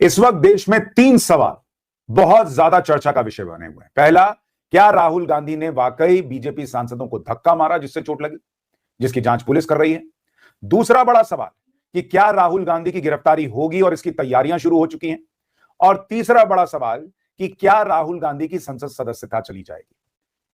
इस वक्त देश में 3 सवाल बहुत ज्यादा चर्चा का विषय बने हुए हैं। पहला, क्या राहुल गांधी ने वाकई बीजेपी सांसदों को धक्का मारा जिससे चोट लगी, जिसकी जांच पुलिस कर रही है। दूसरा बड़ा सवाल कि क्या राहुल गांधी की गिरफ्तारी होगी और इसकी तैयारियां शुरू हो चुकी हैं। और तीसरा बड़ा सवाल कि क्या राहुल गांधी की संसद सदस्यता चली जाएगी।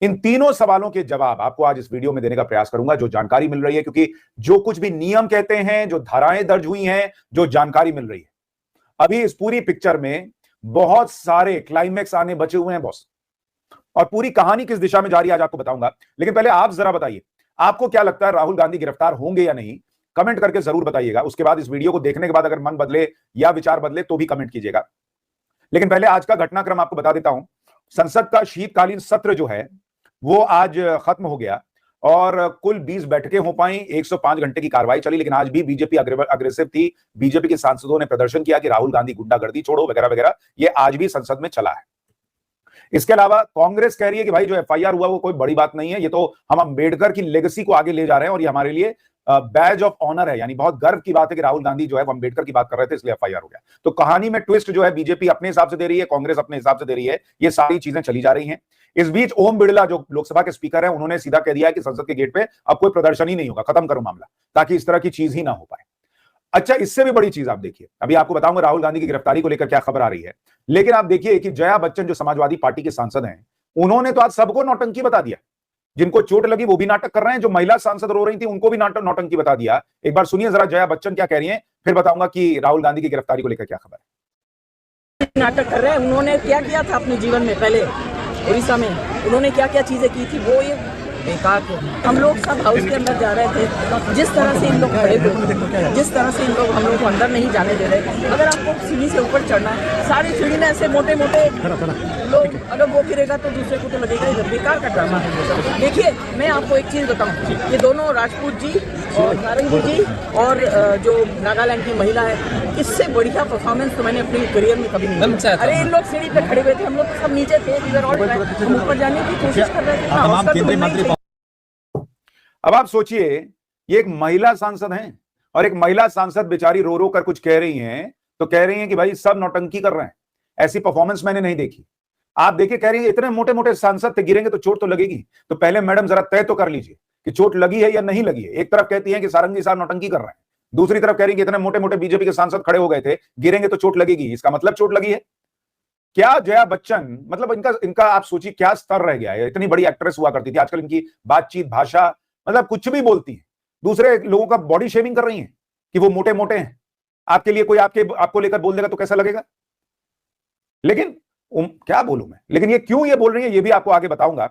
इन तीनों सवालों के जवाब आपको आज इस वीडियो में देने का प्रयास करूंगा, जो जानकारी मिल रही है, क्योंकि जो कुछ भी नियम कहते हैं, जो धाराएं दर्ज हुई हैं, जो जानकारी मिल रही है, अभी इस पूरी पिक्चर में बहुत सारे क्लाइमैक्स आने बचे हुए हैं बॉस। और पूरी कहानी किस दिशा में जा रही है आज आपको बताऊंगा। लेकिन पहले आप जरा बताइए, आपको क्या लगता है राहुल गांधी गिरफ्तार होंगे या नहीं? कमेंट करके जरूर बताइएगा। उसके बाद इस वीडियो को देखने के बाद अगर मन बदले या विचार बदले तो भी कमेंट कीजिएगा। लेकिन पहले आज का घटनाक्रम आपको बता देता हूं। संसद का शीतकालीन सत्र जो है वो आज खत्म हो गया और कुल 20 बैठकें हो पाई। 105 घंटे की कार्रवाई चली, लेकिन आज भी बीजेपी अग्रेसिव थी। बीजेपी के सांसदों ने प्रदर्शन किया कि राहुल गांधी गुंडागर्दी छोड़ो वगैरह वगैरह। ये आज भी संसद में चला है। इसके अलावा कांग्रेस कह रही है कि भाई जो एफआईआर हुआ वो कोई बड़ी बात नहीं है, ये तो हम अंबेडकर की लेगेसी को आगे ले जा रहे हैं और ये हमारे लिए बैज ऑफ ऑनर है, यानी बहुत गर्व की बात है कि राहुल गांधी जो है वो अंबेडकर की बात कर रहे थे इसलिए एफआईआर हो गया। तो कहानी में ट्विस्ट जो है बीजेपी अपने हिसाब से दे रही है, कांग्रेस अपने हिसाब से दे रही है। ये सारी चीजें चली जा रही हैं। इस बीच ओम बिड़ला जो लोकसभा के स्पीकर हैं, उन्होंने सीधा कह दिया है कि संसद के गेट पे अब कोई प्रदर्शन ही नहीं होगा, खत्म करो मामला, ताकि इस तरह की चीज ही ना हो पाए। अच्छा, इससे भी बड़ी चीज आप देखिए, अभी आपको बताऊंगा राहुल गांधी की गिरफ्तारी को लेकर क्या खबर आ रही है। लेकिन आप देखिए कि जया बच्चन जो समाजवादी पार्टी के सांसद हैं, उन्होंने तो आज सबको नौटंकी बता दिया। जिनको चोट लगी वो भी नाटक कर रहे हैं, जो महिला सांसद रो रही थी उनको भी नौटंकी बता दिया। एक बार सुनिए जरा जया बच्चन क्या कह रही हैं, फिर बताऊंगा कि राहुल गांधी की गिरफ्तारी को लेकर क्या खबर है। नाटक कर रहे हैं। उन्होंने क्या किया था अपने जीवन में, पहले उड़ीसा में उन्होंने क्या क्या चीजें की थी, वो ये बेकार थे। हम लोग सब हाउस के अंदर जा रहे थे, जिस तरह से इन लोग खड़े थे, जिस तरह से इन लोग हम लोग को अंदर नहीं जाने दे रहे। अगर आपको सीढ़ी से ऊपर चढ़ना है, सारी सीढ़ी में ऐसे मोटे मोटे लोग, अगर वो गिरेगा तो दूसरे को तो लगेगा ही। बेकार का ड्रामा है। देखिए, मैं आपको एक चीज बताऊं, ये दोनों राजपूत जी और नारंगी जी और जो नागालैंड की महिला है, इससे बढ़िया परफॉर्मेंस तो मैंने अपने करियर में कभी नहीं किया। अरे इन लोग सीढ़ी पे खड़े हुए थे, हम लोग सब नीचे थे, हम ऊपर जाने की कोशिश कर रहे थे। अब आप सोचिए, ये एक महिला सांसद हैं और एक महिला सांसद बेचारी रो रो कर कुछ कह रही हैं, तो कह रही हैं कि भाई सब नौटंकी कर रहे हैं, ऐसी परफॉर्मेंस मैंने नहीं देखी। आप देखिए, कह रही है इतने मोटे मोटे सांसद थे, गिरेंगे तो चोट तो लगेगी। तो पहले मैडम जरा तय तो कर लीजिए कि चोट लगी है या नहीं लगी है। एक तरफ कहती है कि सारंगी साहब नौटंकी कर रहे हैं, दूसरी तरफ कह रही है कि इतने मोटे मोटे बीजेपी के सांसद खड़े हो गए थे, गिरेंगे तो चोट लगेगी। इसका मतलब चोट लगी है क्या? जया बच्चन, मतलब इनका आप सोचिए क्या स्तर रह गया है। इतनी बड़ी एक्ट्रेस हुआ करती थी, आजकल इनकी बातचीत भाषा, मतलब कुछ भी बोलती है, दूसरे लोगों का बॉडी शेमिंग कर रही हैं कि वो मोटे मोटे हैं। आपके लिए कोई आपको लेकर बोल देगा तो कैसा लगेगा? लेकिन क्या बोलूं मैं, लेकिन ये क्यों ये बोल रही है ये भी आपको आगे बताऊंगा।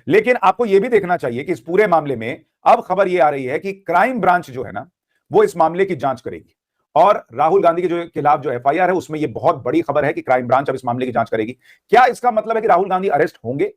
लेकिन आपको ये भी देखना चाहिए कि इस पूरे मामले में अब खबर ये आ रही है कि क्राइम ब्रांच जो है ना, वो इस मामले की जांच करेगी। और राहुल गांधी के जो खिलाफ जो एफआईआर है उसमें ये बहुत बड़ी खबर है कि क्राइम ब्रांच अब इस मामले की जांच करेगी। क्या इसका मतलब है कि राहुल गांधी अरेस्ट होंगे?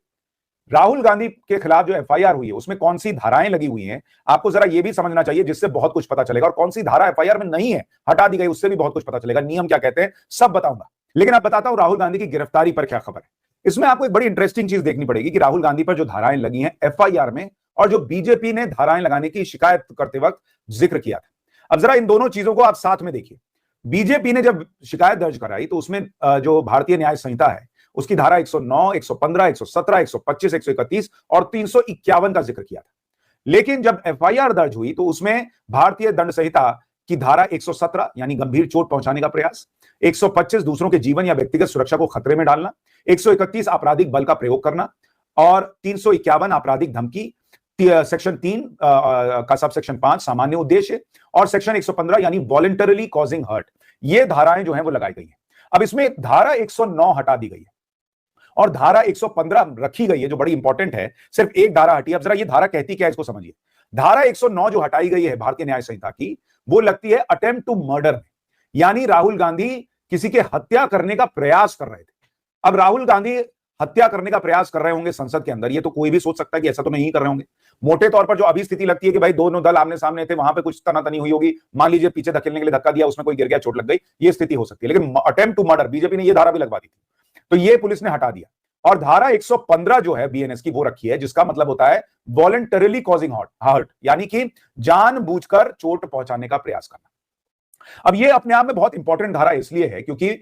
राहुल गांधी के खिलाफ जो एफआईआर हुई है उसमें कौन सी धाराएं लगी हुई हैं, आपको जरा ये भी समझना चाहिए, जिससे बहुत कुछ पता चलेगा। और कौन सी धारा एफआईआर में नहीं है, हटा दी गई, उससे भी बहुत कुछ पता चलेगा। नियम क्या कहते हैं सब बताऊंगा। लेकिन अब बताता हूं राहुल गांधी की गिरफ्तारी पर क्या खबर है। इसमें आपको एक बड़ी इंटरेस्टिंग चीज देखनी पड़ेगी कि राहुल गांधी पर जो धाराएं लगी हैं एफआईआर में, और जो बीजेपी ने धाराएं लगाने की शिकायत करते वक्त जिक्र किया था। अब जरा इन दोनों चीजों को आप साथ में देखिए। बीजेपी ने जब शिकायत दर्ज कराई तो उसमें जो भारतीय न्याय संहिता है उसकी धारा 109, 115, 117, 125, 131 और 351 का जिक्र किया था। लेकिन जब एफआईआर दर्ज हुई तो उसमें भारतीय दंड संहिता की धारा 117 यानी गंभीर चोट पहुंचाने का प्रयास, 125 दूसरों के जीवन या व्यक्तिगत सुरक्षा को खतरे में डालना, 131 आपराधिक बल का प्रयोग करना और 351 आपराधिक धमकी, सेक्शन 3 का सबसेक्शन 5 सामान्य उद्देश्य और सेक्शन 115 यानी वॉलंटरली कॉजिंग हर्ट, ये धाराएं जो हैं वो लगाई गई हैं। अब इसमें धारा 109 हटा दी गई है और धारा 115 रखी गई है, जो बड़ी इंपॉर्टेंट है। सिर्फ एक धारा हटी। अब जरा ये धारा कहती क्या है इसको समझिए। धारा 109 जो हटाई गई है भारतीय न्याय संहिता की, वो लगती है अटेम्प्ट टू मर्डर में, यानी राहुल गांधी किसी के हत्या करने का प्रयास कर रहे थे। अब राहुल गांधी हत्या करने का प्रयास कर रहे होंगे संसद के अंदर, ये तो कोई भी सोच सकता है कि ऐसा तो नहीं कर रहे होंगे। मोटे तौर पर जो अभी स्थिति लगती है कि भाई दोनों दल आमने सामने थे, वहां पे कुछ तनातनी हुई होगी, मान लीजिए पीछे धकेलने के लिए धक्का दिया, उसमें कोई गिर गया, चोट लग गई, ये स्थिति हो सकती है। लेकिन अटेम्प्ट टू मर्डर बीजेपी ने ये धारा भी लगवा दी थी, तो ये पुलिस ने हटा दिया। और धारा 115 जो है बीएनएस की वो रखी है, जिसका मतलब होता है वॉलंटरली कॉजिंग हर्ट, यानी कि जानबूझकर चोट पहुंचाने का प्रयास करना। अब ये अपने आप में बहुत इंपॉर्टेंट धारा इसलिए है क्योंकि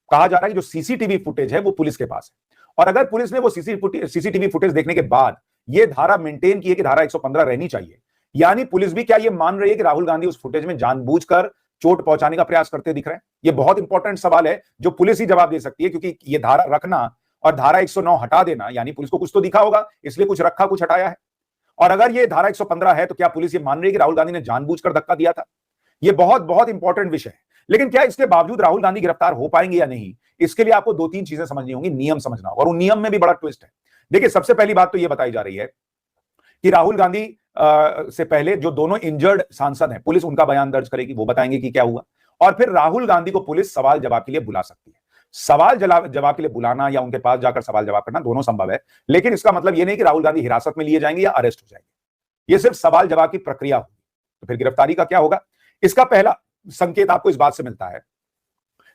कहा जा रहा है कि जो सीसीटीवी फुटेज है वो पुलिस के पास है, और अगर पुलिस ने वो सीसीटीवी फुटेज देखने के बाद ये धारा मेंटेन की है कि धारा 115 रहनी चाहिए, यानी पुलिस भी क्या ये मान रही है कि राहुल गांधी उस फुटेज में जानबूझकर चोट पहुंचाने का प्रयास करते दिख रहे हैं? ये बहुत इंपॉर्टेंट सवाल है जो पुलिस ही जवाब दे सकती है, क्योंकि ये धारा रखना और धारा 109 हटा देना यानी पुलिस को कुछ तो दिखा होगा, इसलिए कुछ रखा कुछ हटाया है। और अगर ये धारा 115 है तो क्या पुलिस ये मान रही है कि राहुल गांधी ने जानबूझकर धक्का दिया था? ये बहुत बहुत इंपॉर्टेंट विषय है। लेकिन क्या इसके बावजूद राहुल गांधी गिरफ्तार हो पाएंगे या नहीं, इसके लिए आपको दो तीन चीजें समझनी होंगी, नियम समझना होगा, और उन नियम में भी बड़ा ट्विस्ट है। देखिए, सबसे पहली बात तो यह बताई जा रही है कि राहुल गांधी से पहले जो दोनों इंजर्ड सांसद हैं, पुलिस उनका बयान दर्ज करेगी, वो बताएंगे कि क्या हुआ, और फिर राहुल गांधी को पुलिस सवाल जवाब के लिए बुला सकती है। सवाल जवाब के लिए बुलाना या उनके पास जाकर सवाल जवाब करना दोनों संभव है, लेकिन इसका मतलब यह नहीं कि राहुल गांधी हिरासत में लिए जाएंगे या अरेस्ट हो जाएंगे। यह सिर्फ सवाल जवाब की प्रक्रिया होगी। तो फिर गिरफ्तारी का क्या होगा? इसका पहला संकेत आपको इस बात से मिलता है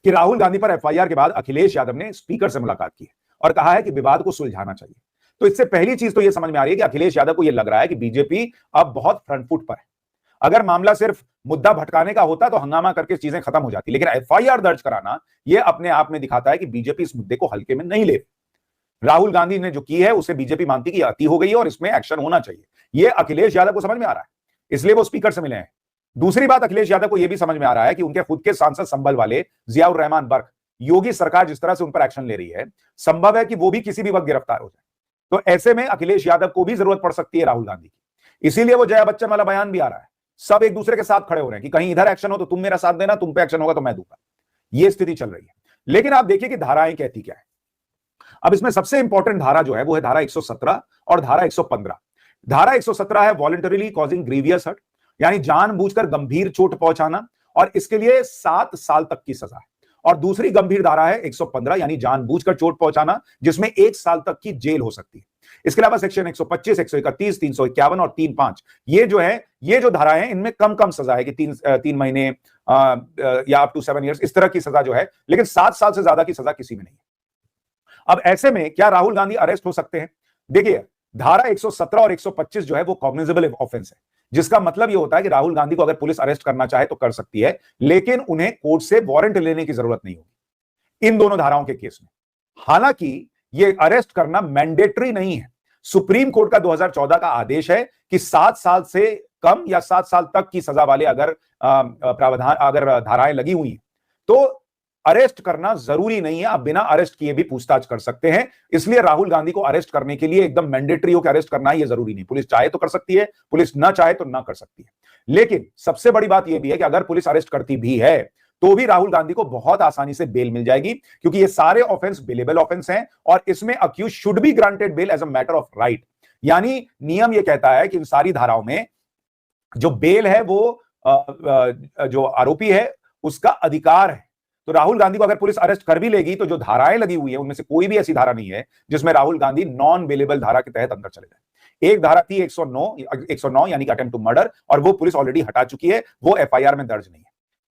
कि राहुल गांधी पर एफआईआर के बाद अखिलेश यादव ने स्पीकर से मुलाकात की है और कहा है कि विवाद को सुलझाना चाहिए। तो इससे पहली चीज तो यह समझ में आ रही है कि अखिलेश यादव को यह लग रहा है कि बीजेपी अब बहुत फ्रंट फुट पर है। अगर मामला सिर्फ मुद्दा भटकाने का होता तो हंगामा करके चीजें खत्म हो जाती, लेकिन एफआईआर दर्ज कराना यह अपने आप में दिखाता है कि बीजेपी इस मुद्दे को हल्के में नहीं ले रही। राहुल गांधी ने जो की है उसे बीजेपी मानती कि अति हो गई है और इसमें एक्शन होना चाहिए। यह अखिलेश यादव को समझ में आ रहा है, इसलिए वो स्पीकर से मिले हैं। दूसरी बात, अखिलेश यादव को यह भी समझ में आ रहा है कि उनके खुद के सांसद संभल वाले जियाउर रहमान बर्क, योगी सरकार जिस तरह से उन पर एक्शन ले रही है, संभव है कि वो भी किसी भी वक्त गिरफ्तार हो जाए। तो ऐसे में अखिलेश यादव को भी जरूरत पड़ सकती है राहुल गांधी की। इसीलिए वो जया बच्चन वाला बयान भी आ रहा है। सब एक दूसरे के साथ खड़े हो रहे हैं कि कहीं इधर एक्शन हो तो तुम मेरा साथ देना, तुम पे एक्शन होगा तो मैं दूंगा। ये स्थिति चल रही है। लेकिन आप देखिए कि धाराएं कहती क्या है। अब इसमें सबसे इंपॉर्टेंट धारा जो है वो है धारा 117 और धारा 115। धारा 117 है वॉलंटरीली कॉजिंग ग्रीवियस हर्ट, यानी जानबूझकर गंभीर चोट पहुंचाना, और इसके लिए 7 साल तक की सजा है। और दूसरी गंभीर धारा है 115, यानी जानबूझकर चोट पहुंचाना, जिसमें 1 साल तक की जेल हो सकती है। इसके अलावा सेक्शन 125, 131, 351 और 35, ये जो धाराएं हैं इनमें कम कम सजा है कि 3 महीने या अप टू 7 इयर्स, इस तरह की सजा जो है, लेकिन 7 साल से ज्यादा की सजा किसी में नहीं है। अब ऐसे में क्या राहुल गांधी अरेस्ट हो सकते हैं? देखिए, धारा 117 और 125 जो है वो कॉग्निजेबल ऑफेंस है, जिसका मतलब ये होता है कि राहुल गांधी को अगर पुलिस अरेस्ट करना चाहे तो कर सकती है, लेकिन उन्हें कोर्ट से वारंट लेने की जरूरत नहीं होगी इन दोनों धाराओं के केस में। हालांकि ये अरेस्ट करना मैंडेटरी नहीं है। सुप्रीम कोर्ट का 2014 का आदेश है कि 7 साल से कम या 7 साल तक की सजा वाले अगर प्रावधान, अगर धाराएं लगी हुई हैं तो अरेस्ट करना जरूरी नहीं है। आप बिना अरेस्ट किए भी पूछताछ कर सकते हैं। इसलिए राहुल गांधी को अरेस्ट करने के लिए एकदम मैंडेटरी हो कि अरेस्ट करना है, यह जरूरी नहीं। पुलिस चाहे तो कर सकती है, पुलिस ना चाहे तो ना कर सकती है। लेकिन सबसे बड़ी बात यह भी है कि अगर पुलिस अरेस्ट करती भी है तो भी राहुल गांधी को बहुत आसानी से बेल मिल जाएगी, क्योंकि ये सारे ऑफेंस बेलेबल ऑफेंस हैं और इसमें accused should be granted bail as a matter of right. यानी नियम यह कहता है कि इन सारी धाराओं में जो बेल है वो जो आरोपी है उसका अधिकार है। तो राहुल गांधी को अगर पुलिस अरेस्ट कर भी लेगी तो जो धाराएं लगी हुई है उनमें से कोई भी ऐसी धारा नहीं है जिसमें राहुल गांधी नॉन बेलेबल धारा के तहत अंदर चले जाए। एक धारा थी 109 यानी कि अटेम्प्ट टू मर्डर, और वो पुलिस ऑलरेडी हटा चुकी है, वो एफआईआर में दर्ज नहीं है।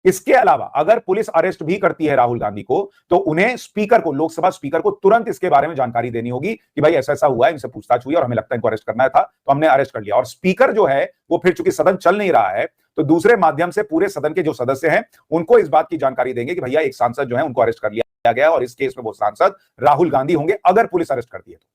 इसके अलावा अगर पुलिस अरेस्ट भी करती है राहुल गांधी को तो उन्हें स्पीकर को, लोकसभा स्पीकर को तुरंत इसके बारे में जानकारी देनी होगी कि भाई ऐसा ऐसा हुआ है, इनसे पूछताछ हुई और हमें लगता है इनको अरेस्ट करना था तो हमने अरेस्ट कर लिया। और स्पीकर जो है वो फिर चूंकि सदन चल नहीं रहा है तो दूसरे माध्यम से पूरे सदन के जो सदस्य हैं उनको इस बात की जानकारी देंगे कि भैया एक सांसद जो है उनको अरेस्ट कर लिया गया और इस केस में वो सांसद राहुल गांधी होंगे अगर पुलिस अरेस्ट करती है तो।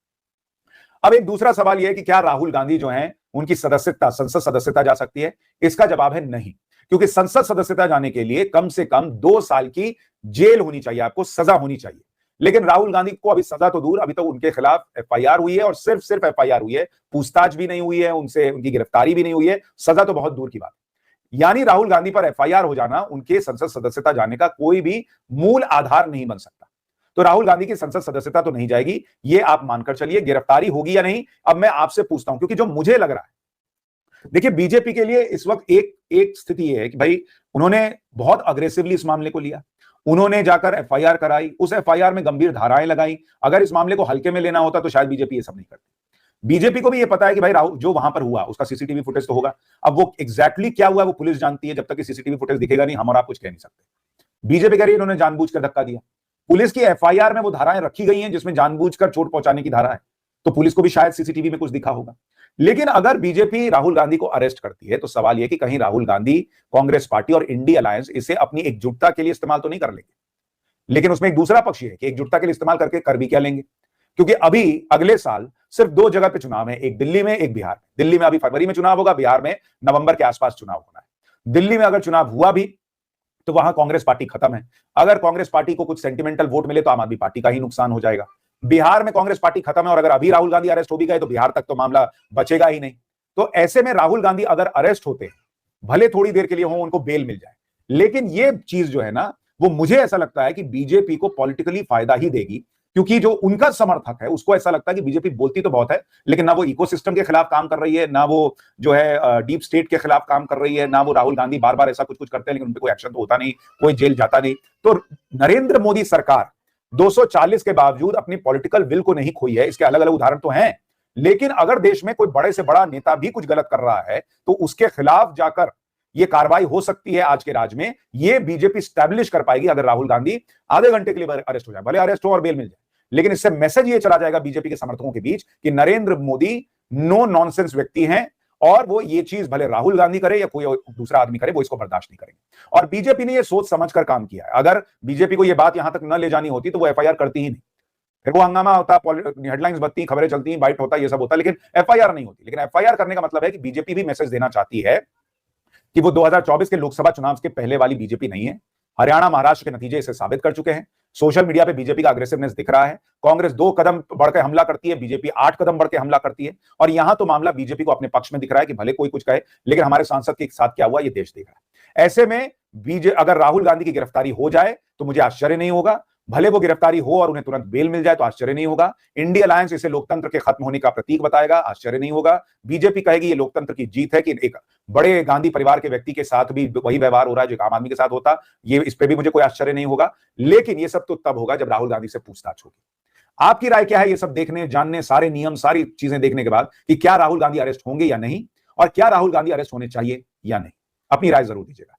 अब एक दूसरा सवाल यह है कि क्या राहुल गांधी जो है उनकी सदस्यता, संसद सदस्यता जा सकती है? इसका जवाब है नहीं, क्योंकि संसद सदस्यता जाने के लिए कम से कम 2 साल की जेल होनी चाहिए, आपको सजा होनी चाहिए। लेकिन राहुल गांधी को अभी सजा तो दूर, अभी तो उनके खिलाफ एफआईआर हुई है और सिर्फ एफआईआर हुई है, पूछताछ भी नहीं हुई है उनसे, उनकी गिरफ्तारी भी नहीं हुई है, सजा तो बहुत दूर की बात है। यानी राहुल गांधी पर एफआईआर हो जाना उनके संसद सदस्यता जाने का कोई भी मूल आधार नहीं बन सकता। तो राहुल गांधी की संसद सदस्यता तो नहीं जाएगी, ये आप मानकर चलिए। गिरफ्तारी होगी या नहीं, अब मैं आपसे पूछता हूं, क्योंकि जो मुझे लग रहा है, देखिए बीजेपी के लिए इस वक्त एक स्थिति है कि भाई उन्होंने बहुत अग्रेसिवली इस मामले को लिया, उन्होंने जाकर एफआईआर कराई, उस एफआईआर में गंभीर धाराएं लगाई। अगर इस मामले को हल्के में लेना होता तो शायद बीजेपी ये सब नहीं करती। बीजेपी को भी ये पता है कि भाई राहुल जो वहां पर हुआ उसका सीसीटीवी फुटेज तो होगा। अब वो एग्जैक्टली क्या हुआ वो पुलिस जानती है, जब तक कि सीसीटीवी फुटेज दिखेगा नहीं हम और आप कुछ कह नहीं सकते। बीजेपी कह रही है इन्होंने जानबूझकर धक्का दिया, पुलिस की एफआईआर में वो धाराएं रखी गई हैं जिसमें जानबूझकर चोट पहुंचाने की धारा है, तो पुलिस को भी शायद सीसीटीवी में कुछ दिखा होगा। लेकिन अगर बीजेपी राहुल गांधी को अरेस्ट करती है तो सवाल यह कि कहीं राहुल गांधी, कांग्रेस पार्टी और इंडी अलायंस इसे अपनी एकजुटता के लिए इस्तेमाल तो नहीं कर लेंगे। लेकिन उसमें एक दूसरा पक्ष है कि एकजुटता के लिए इस्तेमाल करके कर भी क्या लेंगे, क्योंकि अभी अगले साल सिर्फ 2 जगह पे चुनाव है, एक दिल्ली में, एक बिहार में। दिल्ली में अभी फरवरी में चुनाव होगा, बिहार में नवंबर के आसपास चुनाव होना है। दिल्ली में अगर चुनाव हुआ भी तो वहां कांग्रेस पार्टी खत्म है। अगर कांग्रेस पार्टी को कुछ सेंटिमेंटल वोट मिले तो आम आदमी पार्टी का ही नुकसान हो जाएगा। बिहार में कांग्रेस पार्टी खत्म है और अगर अभी राहुल गांधी अरेस्ट हो भी गए तो बिहार तक तो मामला बचेगा ही नहीं। तो ऐसे में राहुल गांधी अगर अरेस्ट होते हैं, भले थोड़ी देर के लिए हो, उनको बेल मिल जाए, लेकिन ये चीज जो है ना, वो मुझे ऐसा लगता है कि बीजेपी को पॉलिटिकली फायदा ही देगी, क्योंकि जो उनका समर्थक है उसको ऐसा लगता है कि बीजेपी बोलती तो बहुत है लेकिन ना वो इकोसिस्टम के खिलाफ काम कर रही है, ना वो जो है डीप स्टेट के खिलाफ काम कर रही है, ना वो राहुल गांधी बार बार ऐसा कुछ कुछ करते हैं लेकिन उन पर कोई एक्शन तो होता नहीं, कोई जेल जाता नहीं। तो नरेंद्र मोदी सरकार 240 के बावजूद अपनी पॉलिटिकल विल को नहीं खोई है। इसके अलग अलग उदाहरण तो हैं, लेकिन अगर देश में कोई बड़े से बड़ा नेता भी कुछ गलत कर रहा है तो उसके खिलाफ जाकर यह कार्रवाई हो सकती है आज के राज में। यह बीजेपी स्टैब्लिश कर पाएगी अगर राहुल गांधी आधे घंटे के लिए अरेस्ट हो जाए, भले अरेस्ट हो और बेल मिल जाए, लेकिन इससे मैसेज ये चला जाएगा बीजेपी के समर्थकों के बीच कि नरेंद्र मोदी नो नॉनसेंस व्यक्ति हैं और वो ये चीज भले राहुल गांधी करे या कोई दूसरा आदमी करे, वो इसको बर्दाश्त नहीं करेंगे। और बीजेपी ने ये सोच समझकर काम किया है। अगर बीजेपी को ये बात यहां तक न ले जानी होती तो वो एफआईआर करती ही नहीं, फिर वो हंगामा होता, हेडलाइंस बनती, खबरें चलती, बाइट होता, ये सब होता, लेकिन एफआईआर नहीं होती। लेकिन एफआईआर करने का मतलब है कि बीजेपी भी मैसेज देना चाहती है कि वो 2024 के लोकसभा चुनाव के पहले वाली बीजेपी नहीं है। हरियाणा, महाराष्ट्र के नतीजे इसे साबित कर चुके हैं। सोशल मीडिया पे बीजेपी का अग्रेसिवनेस दिख रहा है। कांग्रेस 2 कदम बढ़कर हमला करती है, बीजेपी 8 कदम बढ़कर हमला करती है। और यहां तो मामला बीजेपी को अपने पक्ष में दिख रहा है कि भले कोई कुछ कहे, लेकिन हमारे सांसद के साथ क्या हुआ ये देश देख रहा है। ऐसे में अगर राहुल गांधी की गिरफ्तारी हो जाए तो मुझे आश्चर्य नहीं होगा, भले वो गिरफ्तारी हो और उन्हें तुरंत बेल मिल जाए तो आश्चर्य नहीं होगा। इंडिया अलायंस इसे लोकतंत्र के खत्म होने का प्रतीक बताएगा, आश्चर्य नहीं होगा। बीजेपी कहेगी ये लोकतंत्र की जीत है कि एक बड़े गांधी परिवार के व्यक्ति के साथ भी वही व्यवहार हो रहा है जो एक आम आदमी के साथ होता, ये इस पे भी मुझे कोई आश्चर्य नहीं होगा। लेकिन ये सब तो तब होगा जब राहुल गांधी से पूछताछ होगी। आपकी राय क्या है ये सब देखने, जानने, सारे नियम, सारी चीजें देखने के बाद कि क्या राहुल गांधी अरेस्ट होंगे या नहीं, और क्या राहुल गांधी अरेस्ट होने चाहिए या नहीं? अपनी राय जरूर दीजिएगा।